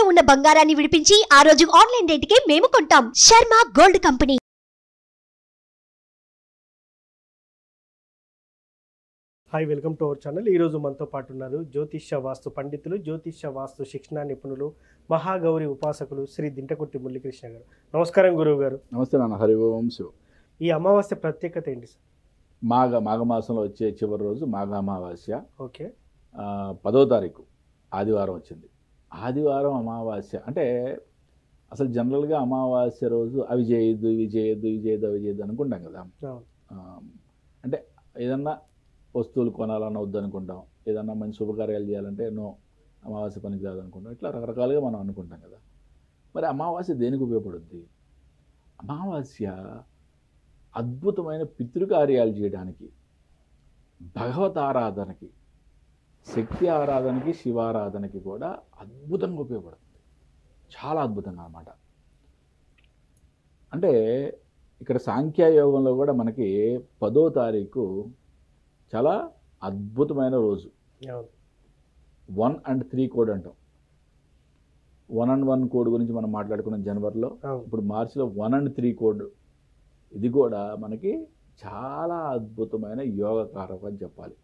తాకట్టులో ఉన్న బంగారాన్ని విడిపించి ఆ రోజు ఆన్లైన్ రేటుకే మేము కొంటాం. Sharma gold company. Hi, welcome to our channel. ఈరోజు మనతో పాటు ఉన్నారు జ్యోతిష్య వాస్తు పండితులు, జ్యోతిష్య వాస్తు శిక్షణ నిపుణులు, మహాగౌరి ఉపాసకులు శ్రీ దింటకుర్తి మురళీకృష్ణ గారు. నమస్కారం గురువు గారు. నమస్తే నాన్న. హరి ఓం శివ. ఈ అమావాస్య ప్రత్యేకత ఏంటి సార్? మాఘమాసంలో వచ్చే చివరి రోజు మాఘ అమావాస్య. ఓకే. 10వ తారీఖు ఆదివారం వచ్చింది. ఆదివారం అమావాస్య అంటే అసలు జనరల్గా అమావాస్య రోజు అవి చేయొద్దు, ఇవి చేయొద్దు, ఇవి చేయొద్దు, అవి చేయొద్దు అనుకుంటాం కదా. అంటే ఏదన్నా వస్తువులు కొనాలన్నా వద్దు అనుకుంటాం, ఏదన్నా మంచి శుభకార్యాలు చేయాలంటే నో, అమావాస్య పనికి కాదు అనుకుంటాం. ఇట్లా రకరకాలుగా మనం అనుకుంటాం కదా. మరి అమావాస్య దేనికి ఉపయోగపడుద్ది? అమావాస్య అద్భుతమైన పితృకార్యాలు చేయడానికి, భగవత్ ఆరాధనకి, శక్తి ఆరాధనకి, శివారాధనకి కూడా అద్భుతంగా ఉపయోగపడుతుంది. చాలా అద్భుతంగా అన్నమాట. అంటే ఇక్కడ సాంఖ్యయోగంలో కూడా మనకి 10వ తారీఖు చాలా అద్భుతమైన రోజు. 1 and 3 కోడ్ అంటాం. 1 and 1 కోడ్ గురించి మనం మాట్లాడుకున్నాం జనవరిలో. ఇప్పుడు మార్చిలో 1 and 3 కోడ్, ఇది కూడా మనకి చాలా అద్భుతమైన యోగకారకం అని చెప్పాలి.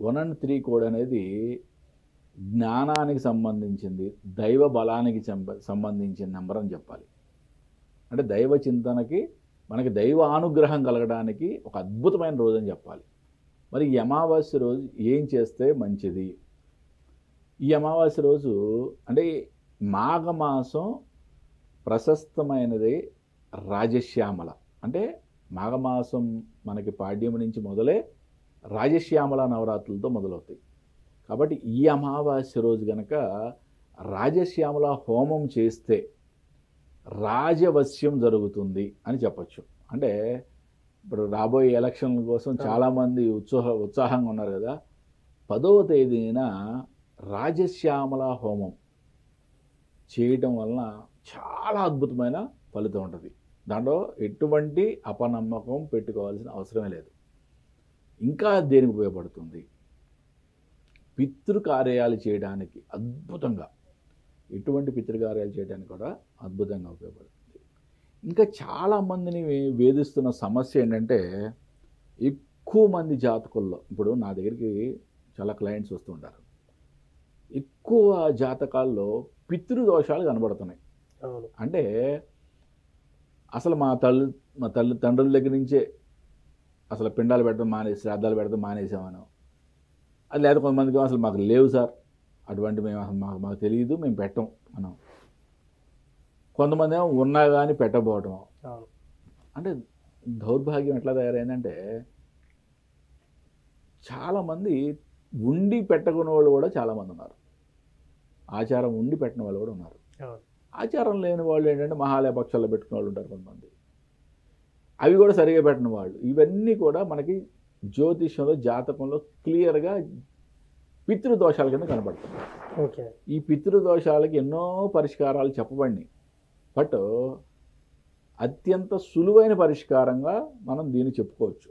1 and 3 కోడ్ అనేది జ్ఞానానికి సంబంధించింది, దైవ బలానికి సంబంధించిన నెంబర్ అని చెప్పాలి. అంటే దైవ చింతనకి, మనకి దైవ అనుగ్రహం కలగడానికి ఒక అద్భుతమైన రోజు అని చెప్పాలి. మరి ఈ అమావాస్య రోజు ఏం చేస్తే మంచిది? ఈ అమావాస్య రోజు అంటే మాఘమాసం ప్రశస్తమైనది రాజశ్యామల. అంటే మాఘమాసం మనకి పాడ్యం నుంచి మొదలే రాజశ్యామల నవరాత్రులతో మొదలవుతాయి. కాబట్టి ఈ అమావాస్య రోజు కనుక రాజశ్యామల హోమం చేస్తే రాజవశ్యం జరుగుతుంది అని చెప్పచ్చు. అంటే ఇప్పుడు రాబోయే ఎలక్షన్ల కోసం చాలామంది ఉత్సాహంగా ఉన్నారు కదా. 10వ తేదీన రాజశ్యామల హోమం చేయటం వలన చాలా అద్భుతమైన ఫలితం ఉంటుంది. దాంట్లో ఎటువంటి అపనమ్మకం పెట్టుకోవాల్సిన అవసరమే లేదు. ఇంకా దేనికి ఉపయోగపడుతుంది? పితృకార్యాలు చేయడానికి అద్భుతంగా, ఎటువంటి పితృకార్యాలు చేయడానికి కూడా అద్భుతంగా ఉపయోగపడుతుంది. ఇంకా చాలామందిని వేధిస్తున్న సమస్య ఏంటంటే, ఎక్కువ మంది జాతకుల్లో, ఇప్పుడు నా దగ్గరికి చాలా క్లయింట్స్ వస్తుంటారు, ఎక్కువ జాతకాల్లో పితృదోషాలు కనబడుతున్నాయి. అంటే అసలు మా తండ్రుల దగ్గర నుంచే అసలు పిండాలు పెట్టడం మానేసి, శ్రాద్ధాలు పెట్టడం మానేసామను. అది లేదా కొంతమందికి అసలు మాకు లేవు సార్, అటువంటి మేము అసలు మాకు తెలియదు, మేము పెట్టం మనం. కొంతమంది ఏమో ఉన్నా కానీ పెట్టబోవటం. అంటే దౌర్భాగ్యం ఎట్లా తయారైందంటే, చాలామంది ఉండి పెట్టుకునే వాళ్ళు కూడా చాలామంది ఉన్నారు. ఆచారం ఉండి పెట్టిన వాళ్ళు కూడా ఉన్నారు. ఆచారం లేని వాళ్ళు ఏంటంటే మహాలయ పక్షాల్లో పెట్టుకునే వాళ్ళు ఉంటారు కొంతమంది, అవి కూడా సరిగా పెట్టిన వాళ్ళు. ఇవన్నీ కూడా మనకి జ్యోతిష్యంలో, జాతకంలో క్లియర్గా పితృదోషాల కింద కనబడుతుంది. ఈ పితృదోషాలకి ఎన్నో పరిష్కారాలు చెప్పబడినాయి. బట్ అత్యంత సులువైన పరిష్కారంగా మనం దీన్ని చెప్పుకోవచ్చు.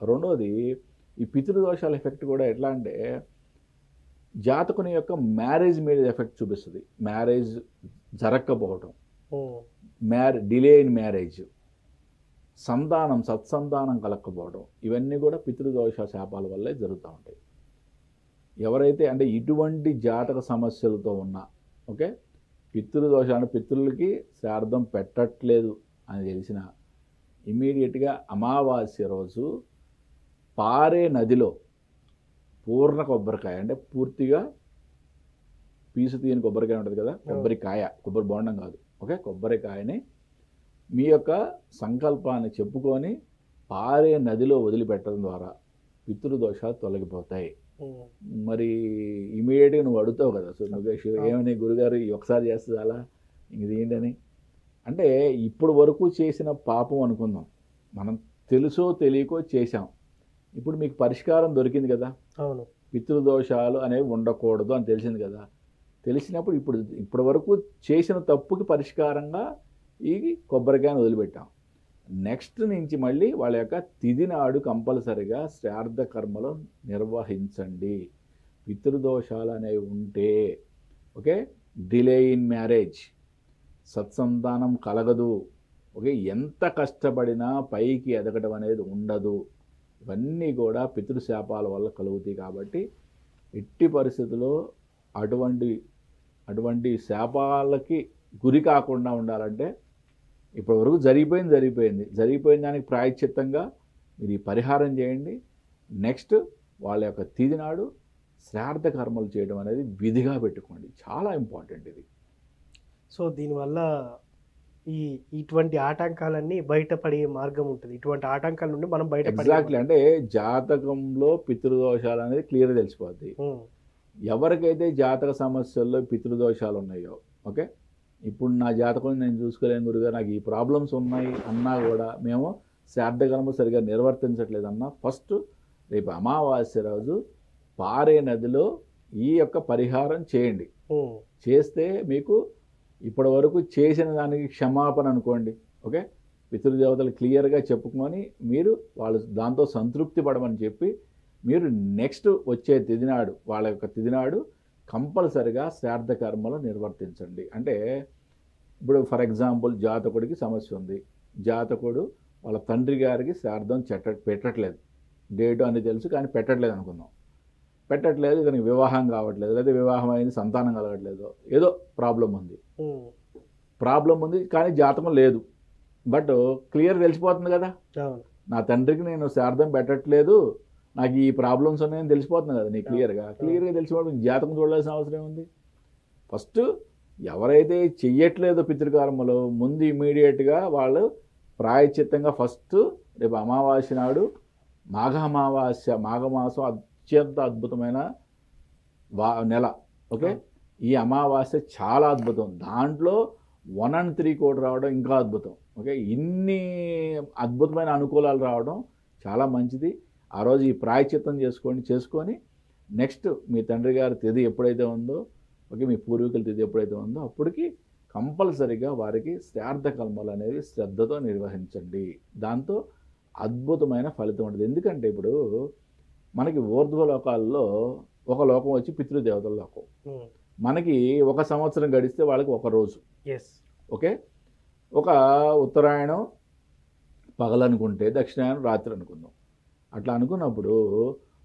రెండోది, ఈ పితృదోషాల ఎఫెక్ట్ కూడా ఎట్లా అంటే జాతకుని యొక్క మ్యారేజ్ మీద ఎఫెక్ట్ చూపిస్తుంది. మ్యారేజ్ జరగకపోవటం, డిలే ఇన్ మ్యారేజ్, సత్సంతానం కలగకపోవడం, ఇవన్నీ కూడా పితృదోష శాపాల వల్లే జరుగుతూ ఉంటాయి. ఎవరైతే అంటే ఇటువంటి జాతక సమస్యలతో ఉన్నా, ఓకే, పితృదోషాన్ని, పితృలకి శ్రాద్ధం పెట్టట్లేదు అని తెలిసిన ఇమ్మీడియట్గా అమావాస్య రోజు పారే నదిలో పూర్ణ కొబ్బరికాయ, అంటే పూర్తిగా పీసు తీయని కొబ్బరికాయ ఉంటుంది కదా, కొబ్బరి బోండం కాదు, ఓకే, కొబ్బరికాయని మీ యొక్క సంకల్పాన్ని చెప్పుకొని పారే నదిలో వదిలిపెట్టడం ద్వారా పితృదోషాలు తొలగిపోతాయి. మరి ఇమీడియట్గా నువ్వు అడుగుతావు కదా, సో నువ్వు ఏమని గురుగారు ఒకసారి చేస్తుంది అలా ఇది ఏంటని అంటే, ఇప్పుడు వరకు చేసిన పాపం అనుకుందాం, మనం తెలుసో తెలియకో చేశాం. ఇప్పుడు మీకు పరిష్కారం దొరికింది కదా. అవును, పితృదోషాలు అనేవి ఉండకూడదు అని తెలిసింది కదా. తెలిసినప్పుడు ఇప్పటి వరకు చేసిన తప్పుకి పరిష్కారంగా ఈ కొబ్బరికాయను వదిలిపెట్టాం. నెక్స్ట్ నుంచి మళ్ళీ వాళ్ళ యొక్క తిథి నాడు కంపల్సరిగా శ్రాద్ధ కర్మలు నిర్వహించండి. పితృదోషాలు అనేవి ఉంటే ఓకే, డిలే ఇన్ మ్యారేజ్, సత్సంతానం కలగదు, ఓకే, ఎంత కష్టపడినా పైకి ఎదగడం అనేది ఉండదు. ఇవన్నీ కూడా పితృశాపాల వల్ల కలుగుతాయి. కాబట్టి ఎట్టి పరిస్థితుల్లో అటువంటి శాపాలకి గురి కాకుండా ఉండాలంటే ఇప్పటివరకు జరిగిపోయిన దానికి ప్రాయశ్చిత్తంగా మీరు ఈ పరిహారం చేయండి. నెక్స్ట్ వాళ్ళ యొక్క తిథి నాడు శ్రాద్ధ కర్మలు చేయడం అనేది విధిగా పెట్టుకోండి, చాలా ఇంపార్టెంట్ ఇది. సో దీనివల్ల ఇటువంటి ఆటంకాలన్నీ బయటపడే మార్గం ఉంటుంది. ఇటువంటి ఆటంకాల నుండి మనం ఎగ్జాక్ట్లీ, అంటే జాతకంలో పితృదోషాలు అనేది క్లియర్ తెలిసిపోద్ది. ఎవరికైతే జాతక సమస్యల్లో పితృదోషాలు ఉన్నాయో, ఓకే, ఇప్పుడు నా జాతకం నేను చూసుకోలేను గురుగా, నాకు ఈ ప్రాబ్లమ్స్ ఉన్నాయి అన్నా కూడా మేము శ్రాద్ధకర్మ సరిగా నిర్వర్తించట్లేదన్నా ఫస్ట్ రేపు అమావాస్య రోజు పారే నదిలో ఈ యొక్క పరిహారం చేయండి. చేస్తే మీకు ఇప్పటి వరకు చేసిన దానికి క్షమాపణ అనుకోండి. ఓకే, పితృదేవతలు క్లియర్గా చెప్పుకొని మీరు వాళ్ళు దాంతో సంతృప్తి పడమని చెప్పి మీరు నెక్స్ట్ వచ్చే తిథినాడు వాళ్ళ యొక్క తిథినాడు కంపల్సరిగా శ్రాద్ధ కర్మలు నిర్వర్తించండి. అంటే ఇప్పుడు ఫర్ ఎగ్జాంపుల్ జాతకుడికి సమస్య ఉంది, జాతకుడు వాళ్ళ తండ్రి గారికి శ్రాద్ధం పెట్టట్లేదు, డేటు అని తెలుసు కానీ పెట్టట్లేదు అనుకుందాం. పెట్టట్లేదు, ఇతనికి వివాహం కావట్లేదు, లేదా వివాహం అయింది సంతానం కలగట్లేదు, ఏదో ప్రాబ్లం ఉంది కానీ జాతకం లేదు. బట్ క్లియర్ తెలిసిపోతుంది కదా, నా తండ్రికి నేను శ్రాద్ధం పెట్టట్లేదు, నాకు ఈ ప్రాబ్లమ్స్ ఉన్నాయని తెలిసిపోతుంది కదా నీకు క్లియర్గా తెలిసిపోవడం. జాతకం చూడాల్సిన అవసరం ఉంది. ఫస్ట్ ఎవరైతే చెయ్యట్లేదో పితృకర్మలు ముందు ఇమీడియట్గా వాళ్ళు ప్రాయశ్చిత్తంగా ఫస్ట్ రేపు అమావాస్య నాడు మాఘమాసం అత్యంత అద్భుతమైన నెల. ఓకే, ఈ అమావాస్య చాలా అద్భుతం, దాంట్లో 1/3 రావడం ఇంకా అద్భుతం. ఓకే, ఇన్ని అద్భుతమైన అనుకూలాలు రావడం చాలా మంచిది. ఆ రోజు ఈ ప్రాయశ్చిత్తం చేసుకొని నెక్స్ట్ మీ తండ్రి గారి తిథి ఎప్పుడైతే ఉందో, ఓకే, మీ పూర్వీకుల తిథి ఎప్పుడైతే ఉందో అప్పటికి కంపల్సరిగా వారికి శ్రాద్ధ కర్మలు అనేది శ్రద్ధతో నిర్వహించండి. దాంతో అద్భుతమైన ఫలితం ఉంటుంది. ఎందుకంటే ఇప్పుడు మనకి ఊర్ధ్వలోకాల్లో ఒక లోకం వచ్చి పితృదేవతల లోకం. మనకి 1 సంవత్సరం గడిస్తే వాళ్ళకి 1 రోజు. ఓకే, ఒక ఉత్తరాయణం పగలనుకుంటే దక్షిణాయనం రాత్రి అనుకుందాం. అట్లా అనుకున్నప్పుడు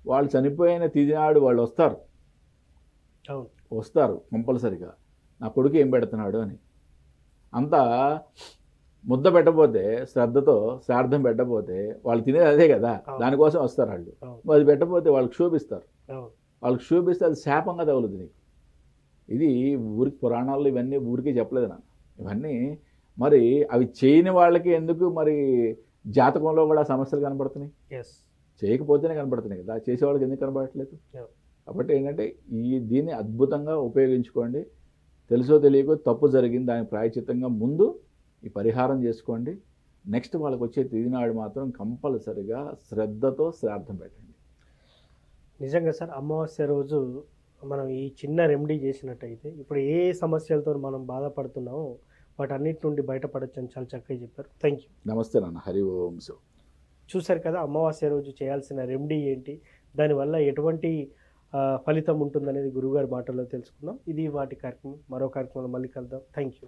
వాళ్ళు చనిపోయిన తిథి నాడు వాళ్ళు వస్తారు కంపల్సరిగా, నా కొడుకు ఏం పెడుతున్నాడు అని. అంతా ముద్ద పెట్టకపోతే శ్రద్ధతో శ్రాద్ధం పెట్టకపోతే వాళ్ళు తినేది అదే కదా, దానికోసం వస్తారు వాళ్ళు. అది పెట్టకపోతే వాళ్ళకి క్షోభిస్తారు, వాళ్ళకి క్షోభిస్తే అది శాపంగా తగులుతుంది నీకు. ఇది ఊరికి పురాణాల్లో ఇవన్నీ ఊరికే చెప్పలేదు నాకు, ఇవన్నీ మరి అవి చేయని వాళ్ళకి ఎందుకు మరి జాతకంలో కూడా సమస్యలు కనబడుతున్నాయి. చేయకపోతేనే కనబడుతున్నాయి కదా, చేసేవాళ్ళకి ఎందుకు కనబడట్లేదు. కాబట్టి ఏంటంటే దీన్ని అద్భుతంగా ఉపయోగించుకోండి. తెలుసో తెలియకో తప్పు జరిగింది, దాని ప్రాయశ్చిత్తంగా ముందు ఈ పరిహారం చేసుకోండి. నెక్స్ట్ వాళ్ళకి వచ్చే తిథినాడు మాత్రం కంపల్సరిగా శ్రద్ధతో శ్రాద్ధం పెట్టండి. నిజంగా సార్, అమావాస్య రోజు మనం ఈ చిన్న రెమెడీ చేసినట్టయితే ఇప్పుడు ఏ సమస్యలతో మనం బాధపడుతున్నామో వాటన్నిటి నుండి బయటపడచ్చు అని చాలా చక్కగా చెప్పారు. Thank you. నమస్తే నాన్న. హరి ఓం. చూశారు కదా, అమావాస్య రోజు చేయాల్సిన రెమెడీ ఏంటి, దానివల్ల ఎటువంటి ఫలితం ఉంటుందనేది గురువుగారి మాటల్లో తెలుసుకుందాం. ఇది వాటి కార్యక్రమం. మరో కార్యక్రమంలో మళ్ళీ కలుద్దాం. Thank you.